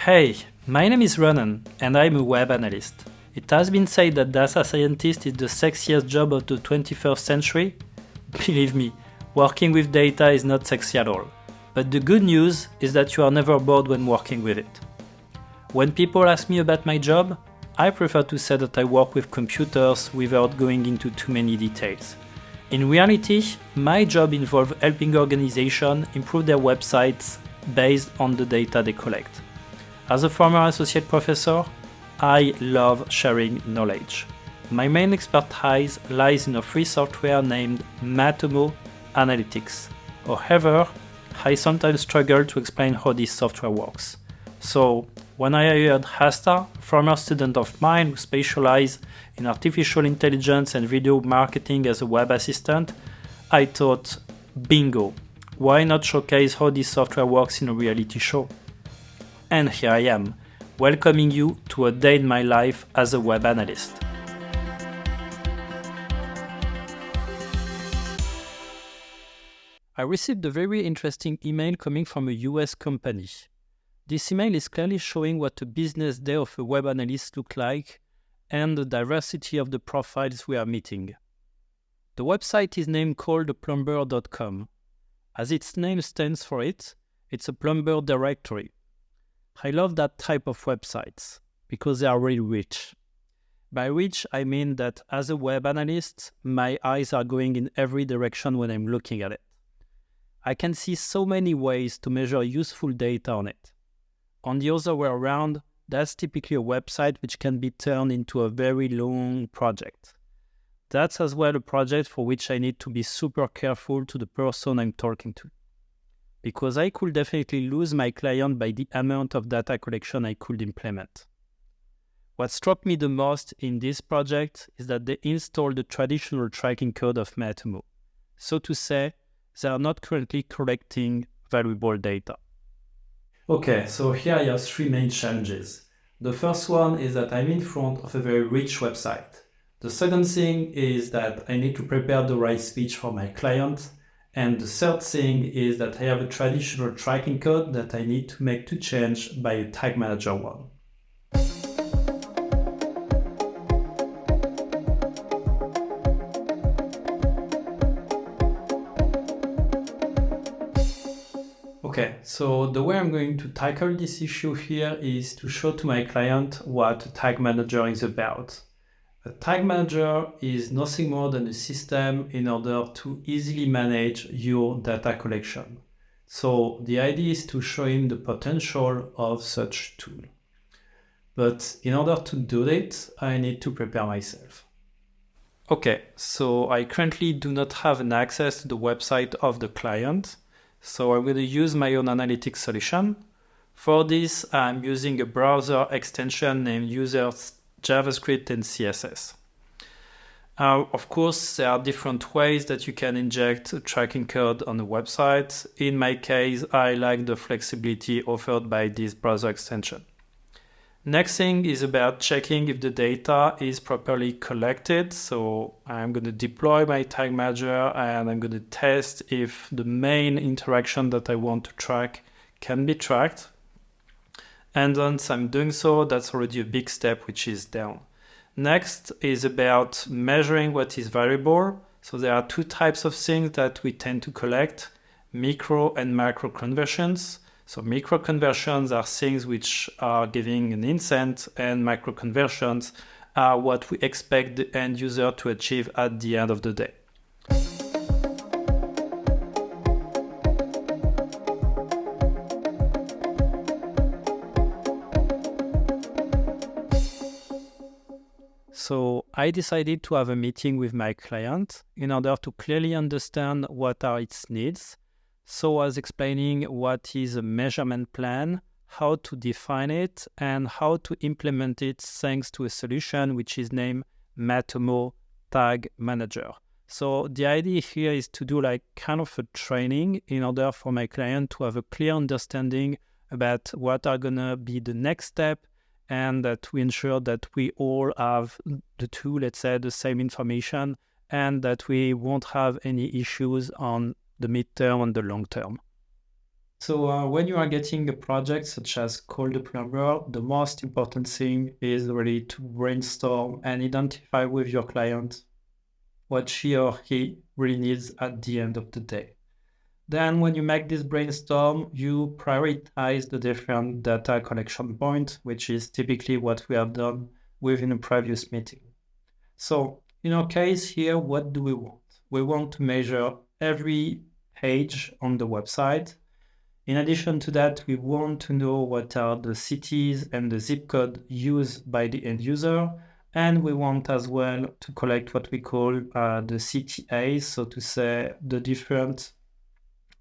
Hey, my name is Ronan and I'm a web analyst. It has been said that data scientist is the sexiest job of the 21st century. Believe me, working with data is not sexy at all. But the good news is that you are never bored when working with it. When people ask me about my job, I prefer to say that I work with computers without going into too many details. In reality, my job involves helping organizations improve their websites based on the data they collect. As a former associate professor, I love sharing knowledge. My main expertise lies in a free software named Matomo Analytics. However, I sometimes struggle to explain how this software works. So, when I hired Hasta, a former student of mine who specializes in artificial intelligence and video marketing as a web assistant, I thought, bingo, why not showcase how this software works in a reality show? And here I am, welcoming you to a day in my life as a web analyst. I received a very interesting email coming from a US company. This email is clearly showing what a business day of a web analyst looks like and the diversity of the profiles we are meeting. The website is named calltheplumber.com. As its name stands for it, it's a plumber directory. I love that type of websites because they are really rich. By which I mean that as a web analyst, my eyes are going in every direction when I'm looking at it. I can see so many ways to measure useful data on it. On the other way around, that's typically a website which can be turned into a very long project. That's as well a project for which I need to be super careful to the person I'm talking to. Because I could definitely lose my client by the amount of data collection I could implement. What struck me the most in this project is that they installed the traditional tracking code of Matomo. So to say, they are not currently collecting valuable data. Okay, so here I have three main challenges. The first one is that I'm in front of a very rich website. The second thing is that I need to prepare the right speech for my client. And the third thing is that I have a traditional tracking code that I need to make to change by a tag manager one. Okay, so the way I'm going to tackle this issue here is to show to my client what a tag manager is about. A tag manager is nothing more than a system in order to easily manage your data collection. So the idea is to show him the potential of such tool. But in order to do it, I need to prepare myself. Okay, so I currently do not have an access to the website of the client. So I'm going to use my own analytics solution. For this, I'm using a browser extension named users JavaScript and CSS. Of course, there are different ways that you can inject tracking code on the website. In my case, I like the flexibility offered by this browser extension. Next thing is about checking if the data is properly collected. So I'm going to deploy my tag manager and I'm going to test if the main interaction that I want to track can be tracked. And once I'm doing so, that's already a big step which is down. Next is about measuring what is variable. So there are two types of things that we tend to collect, micro and macro conversions. So micro conversions are things which are giving an intent, and macro conversions are what we expect the end user to achieve at the end of the day. So I decided to have a meeting with my client in order to clearly understand what are its needs. So I was explaining what is a measurement plan, how to define it, and how to implement it thanks to a solution which is named Matomo Tag Manager. So the idea here is to do like kind of a training in order for my client to have a clear understanding about what are going to be the next step, and that we ensure that we all have the same information, and that we won't have any issues on the midterm and the long term. So when you are getting a project such as Call the Plumber, the most important thing is really to brainstorm and identify with your client what she or he really needs at the end of the day. Then when you make this brainstorm, you prioritize the different data collection points, which is typically what we have done within a previous meeting. So in our case here, what do we want? We want to measure every page on the website. In addition to that, we want to know what are the cities and the zip code used by the end user. And we want as well to collect what we call the CTAs, so to say the different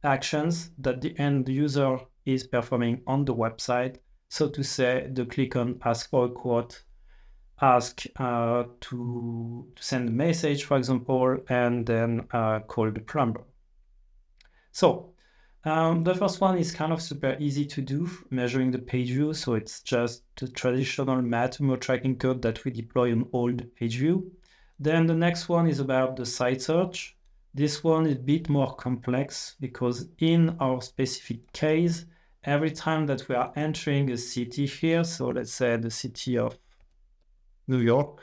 actions that the end user is performing on the website. So to say the click on ask for a quote, ask to send a message, for example, and then call the plumber. So the first one is kind of super easy to do, measuring the page view. So it's just the traditional Matemo tracking code that we deploy on all the page view. Then the next one is about the site search. This one is a bit more complex because in our specific case, every time that we are entering a city here, so let's say the city of New York,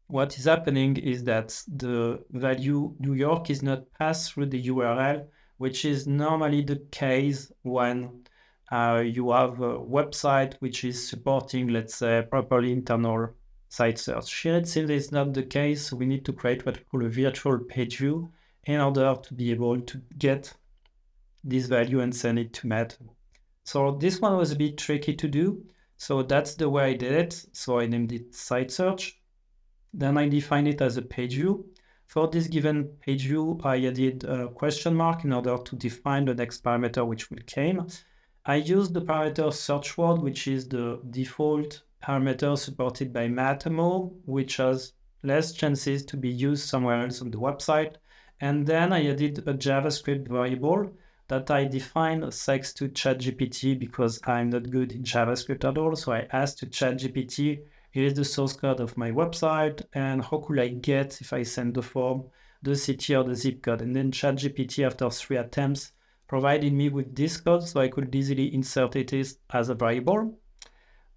what is happening is that the value New York is not passed through the URL, which is normally the case when you have a website which is supporting, let's say, properly internal site search. Here it seems it's not the case. We need to create what we call a virtual page view in order to be able to get this value and send it to Matt. So this one was a bit tricky to do. So that's the way I did it. So I named it site search. Then I define it as a page view. For this given page view, I added a question mark in order to define the next parameter which will come. I used the parameter search word, which is the default parameter supported by Matemo, which has less chances to be used somewhere else on the website. And then I added a JavaScript variable that I defined thanks to ChatGPT because I'm not good in JavaScript at all. So I asked to ChatGPT, here is the source code of my website, and how could I get, if I send the form, the city or the zip code? And then ChatGPT, after 3 attempts, provided me with this code, so I could easily insert it as a variable.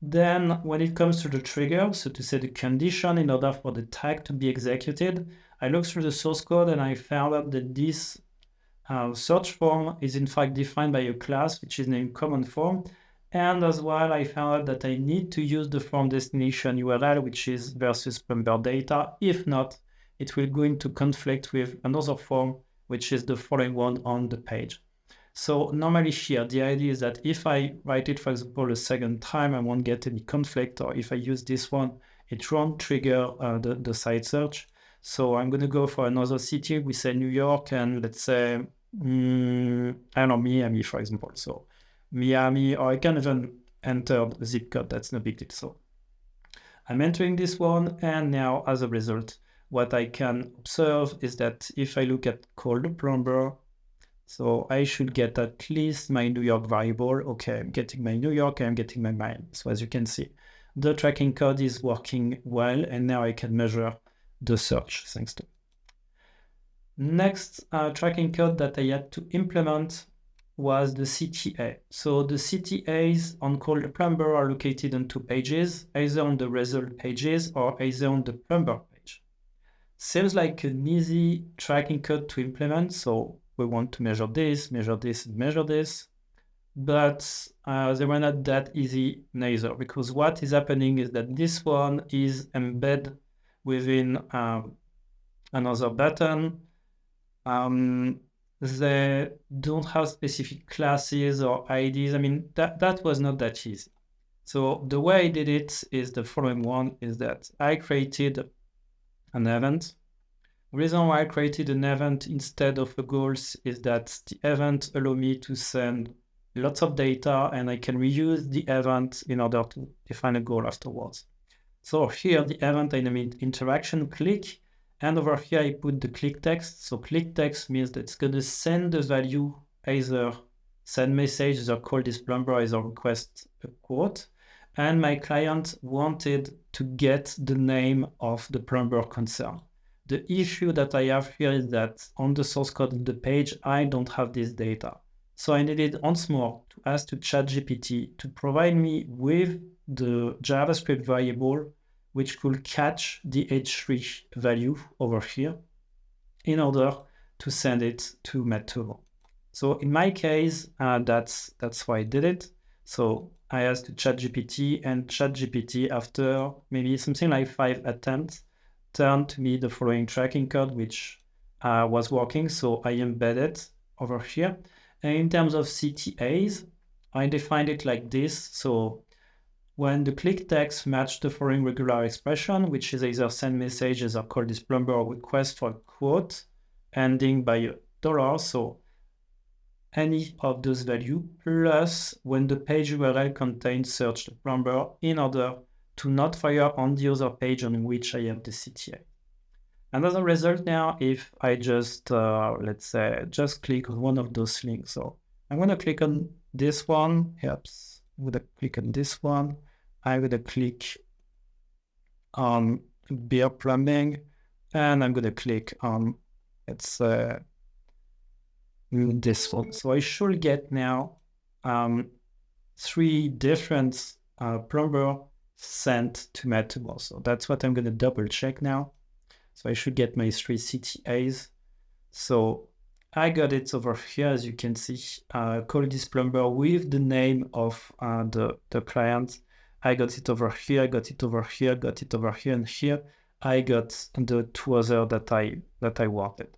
Then when it comes to the trigger, so to say the condition in order for the tag to be executed, I looked through the source code and I found out that this search form is in fact defined by a class which is named common form. And as well, I found out that I need to use the form destination URL, which is versus plumber data. If not, it will go into conflict with another form, which is the following one on the page. So normally here, the idea is that if I write it, for example, a second time, I won't get any conflict, or if I use this one, it won't trigger the site search. So I'm going to go for another city. We say New York, and let's say, I don't know, Miami, for example. So Miami, or I can even enter the zip code, that's no big deal. So I'm entering this one, and now as a result, what I can observe is that if I look at call the plumber, so I should get at least my New York variable. Okay, I'm getting my New York, I'm getting my mile. So as you can see, the tracking code is working well, and now I can measure the search thanks to. Next tracking code that I had to implement was the CTA. So the CTAs on Call the Plumber are located on 2 pages, either on the result pages or either on the plumber page. Seems like an easy tracking code to implement. So we want to measure this, and measure this. But they were not that easy neither, because what is happening is that this one is embedded within another button. They don't have specific classes or IDs. I mean, that was not that easy. So the way I did it is the following one, is that I created an event. The reason why I created an event instead of a goals is that the event allow me to send lots of data, and I can reuse the event in order to define a goal afterwards. So here the event I named interaction click, and over here I put the click text. So click text means that it's going to send the value, either send message, either call this plumber, either request a quote. And my client wanted to get the name of the plumber concerned. The issue that I have here is that on the source code of the page, I don't have this data. So I needed once more to ask to ChatGPT to provide me with the JavaScript variable which could catch the h3 value over here in order to send it to Matomo. So in my case, that's why I did it. So I asked to ChatGPT, and ChatGPT, after maybe something like 5 attempts, turned to me the following tracking code, which was working. So I embedded over here. And in terms of CTAs, I defined it like this. So when the click text matched the following regular expression, which is either send messages or call this plumber or request for a quote, ending by $, so any of those values, plus when the page URL contains search the plumber in order to not fire on the other page on which I have the CTA. And as a result now, if I just, let's say, just click on one of those links. So I'm going to click on this one. Oops. I'm going to click on this one. I'm going to click on beer plumbing, and I'm going to click on, let's say, this one. So I should get now 3 different plumber sent to Matomo. So that's what I'm going to double check now. So I should get my 3 CTAs. So I got it over here, as you can see, call this plumber with the name of the client. I got it over here, I got it over here, got it over here, and here I got the 2 other that I wanted.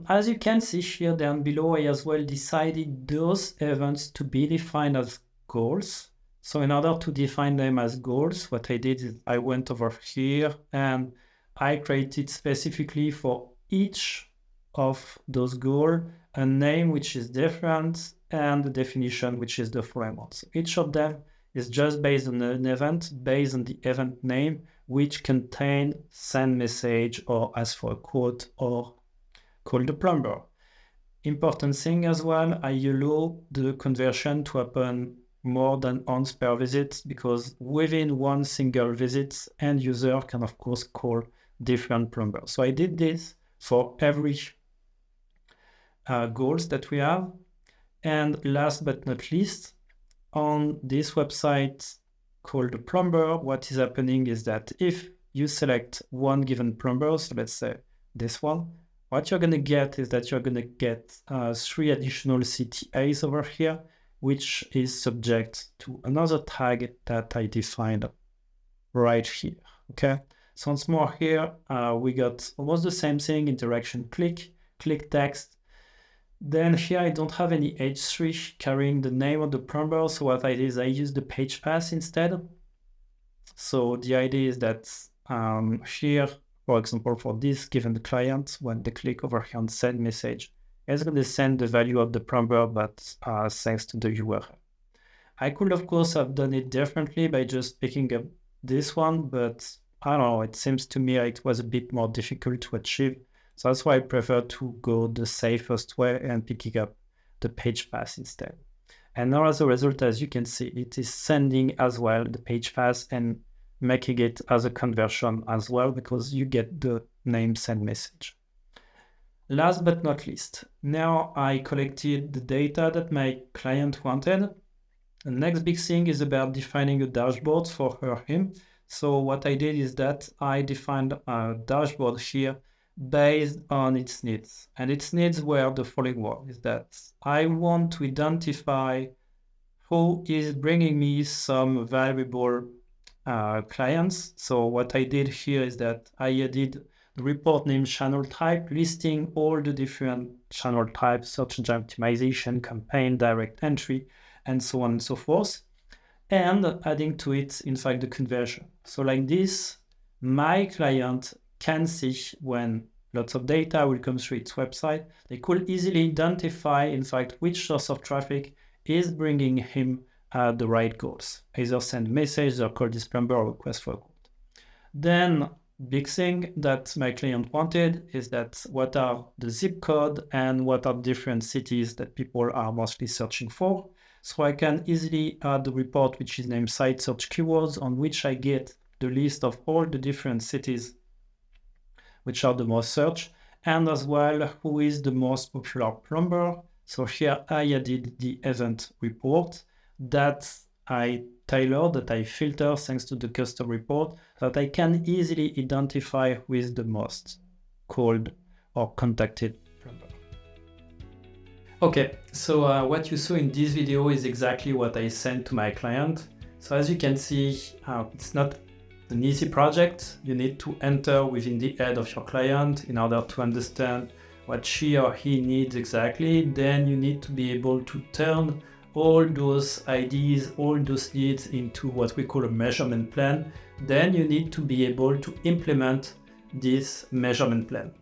As you can see here down below, I as well decided those events to be defined as goals. So in order to define them as goals, what I did is I went over here and I created specifically for each of those goals a name which is different and the definition which is the framework. So each of them is just based on an event, based on the event name, which contain send message or ask for a quote or call the plumber. Important thing as well, I allow the conversion to happen more than once per visit, because within one single visit, end user can of course call different plumbers. So I did this for every goals that we have. And last but not least, on this website called the plumber, what is happening is that if you select one given plumber, so let's say this one, what you're going to get is that you're going to get 3 additional CTAs over here, which is subject to another tag that I defined right here. Okay, so once more here, we got almost the same thing, interaction click text. Then here I don't have any H3 carrying the name of the plumber, so what I did is I used the page pass instead. So the idea is that here, for example, for this given client, when they click over here on send message, it's going to send the value of the plumber, but thanks to the URL. I could, of course, have done it differently by just picking up this one, but I don't know, it seems to me like it was a bit more difficult to achieve. So that's why I prefer to go the safest way and picking up the page pass instead. And now as a result, as you can see, it is sending as well the page pass and making it as a conversion as well, because you get the name send message. Last but not least, now I collected the data that my client wanted. The next big thing is about defining a dashboard for her, him. So what I did is that I defined a dashboard here based on its needs. And its needs were the following one, is that I want to identify who is bringing me some valuable clients. So what I did here is that I added the report name channel type, listing all the different channel types, search engine optimization, campaign, direct entry, and so on and so forth, and adding to it, in fact, the conversion. So like this, my client can see when lots of data will come through its website, they could easily identify, in fact, which source of traffic is bringing him the right goals, either send message or call this plumber or request for a quote. Then big thing that my client wanted is that what are the zip code and what are different cities that people are mostly searching for. So I can easily add the report which is named site search keywords, on which I get the list of all the different cities which are the most searched, and as well who is the most popular plumber. So here I added the event report that I tailor, that I filter thanks to the custom report, that I can easily identify with the most called or contacted plumber. Okay, so what you saw in this video is exactly what I sent to my client. So as you can see, it's not an easy project. You need to enter within the head of your client in order to understand what she or he needs exactly. Then you need to be able to turn all those ideas, all those needs into what we call a measurement plan. Then you need to be able to implement this measurement plan.